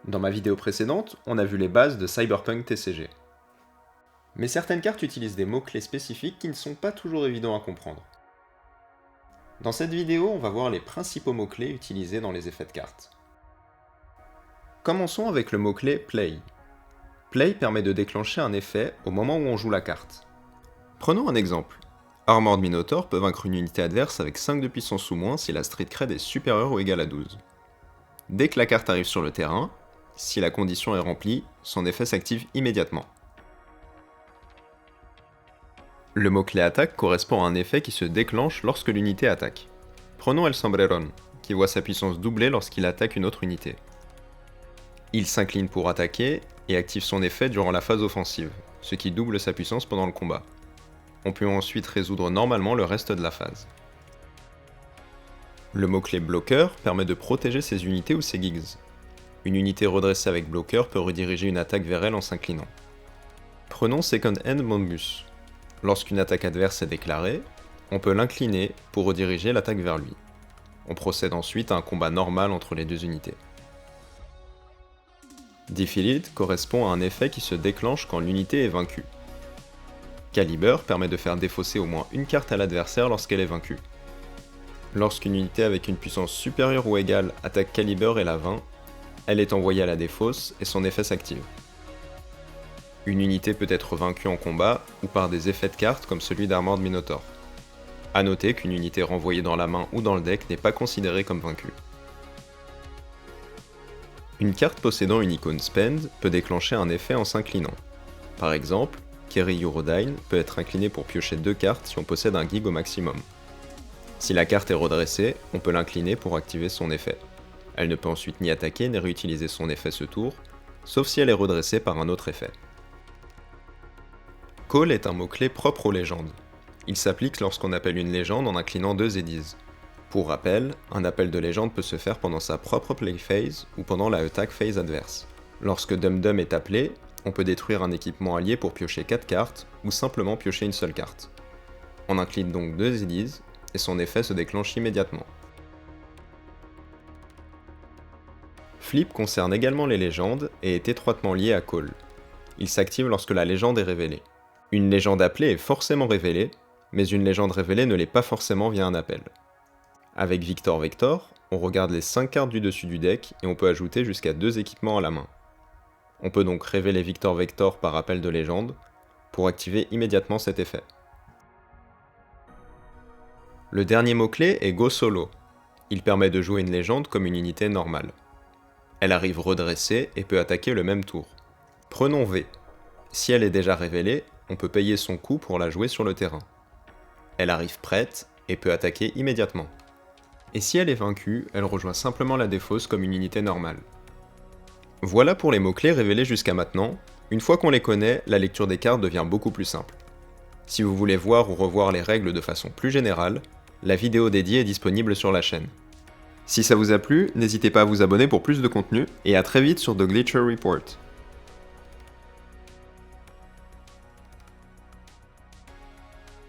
Dans ma vidéo précédente, on a vu les bases de Cyberpunk TCG. Mais certaines cartes utilisent des mots-clés spécifiques qui ne sont pas toujours évidents à comprendre. Dans cette vidéo, on va voir les principaux mots-clés utilisés dans les effets de cartes. Commençons avec le mot-clé Play. Play permet de déclencher un effet au moment où on joue la carte. Prenons un exemple. Armored Minotaur peut vaincre une unité adverse avec 5 de puissance ou moins si la street cred est supérieure ou égale à 12. Dès que la carte arrive sur le terrain, si la condition est remplie, son effet s'active immédiatement. Le mot-clé attaque correspond à un effet qui se déclenche lorsque l'unité attaque. Prenons El Sombreron, qui voit sa puissance doubler lorsqu'il attaque une autre unité. Il s'incline pour attaquer et active son effet durant la phase offensive, ce qui double sa puissance pendant le combat. On peut ensuite résoudre normalement le reste de la phase. Le mot-clé bloqueur permet de protéger ses unités ou ses gigs. Une unité redressée avec bloqueur peut rediriger une attaque vers elle en s'inclinant. Prenons Second Hand Mombus. Lorsqu'une attaque adverse est déclarée, on peut l'incliner pour rediriger l'attaque vers lui. On procède ensuite à un combat normal entre les deux unités. Defeated correspond à un effet qui se déclenche quand l'unité est vaincue. Caliber permet de faire défausser au moins une carte à l'adversaire lorsqu'elle est vaincue. Lorsqu'une unité avec une puissance supérieure ou égale attaque Caliber et la vainc, elle est envoyée à la défausse et son effet s'active. Une unité peut être vaincue en combat ou par des effets de cartes comme celui d'Armored Minotaur. A noter qu'une unité renvoyée dans la main ou dans le deck n'est pas considérée comme vaincue. Une carte possédant une icône Spend peut déclencher un effet en s'inclinant. Par exemple, Kerry Eurodyne peut être incliné pour piocher 2 cartes si on possède un gig au maximum. Si la carte est redressée, on peut l'incliner pour activer son effet. Elle ne peut ensuite ni attaquer ni réutiliser son effet ce tour, sauf si elle est redressée par un autre effet. Call est un mot-clé propre aux légendes. Il s'applique lorsqu'on appelle une légende en inclinant 2 Eddies. Pour rappel, un appel de légende peut se faire pendant sa propre play phase ou pendant la attack phase adverse. Lorsque Dum Dum est appelé, on peut détruire un équipement allié pour piocher 4 cartes ou simplement piocher une seule carte. On incline donc 2 Eddies et son effet se déclenche immédiatement. Flip concerne également les légendes et est étroitement lié à Call. Il s'active lorsque la légende est révélée. Une légende appelée est forcément révélée, mais une légende révélée ne l'est pas forcément via un appel. Avec Victor Vector, on regarde les 5 cartes du dessus du deck et on peut ajouter jusqu'à 2 équipements à la main. On peut donc révéler Victor Vector par appel de légende pour activer immédiatement cet effet. Le dernier mot-clé est Go Solo. Il permet de jouer une légende comme une unité normale. Elle arrive redressée et peut attaquer le même tour. Prenons V. Si elle est déjà révélée, on peut payer son coût pour la jouer sur le terrain. Elle arrive prête et peut attaquer immédiatement. Et si elle est vaincue, elle rejoint simplement la défausse comme une unité normale. Voilà pour les mots-clés révélés jusqu'à maintenant. Une fois qu'on les connaît, la lecture des cartes devient beaucoup plus simple. Si vous voulez voir ou revoir les règles de façon plus générale, la vidéo dédiée est disponible sur la chaîne. Si ça vous a plu, n'hésitez pas à vous abonner pour plus de contenu, et à très vite sur The Glitcher Report.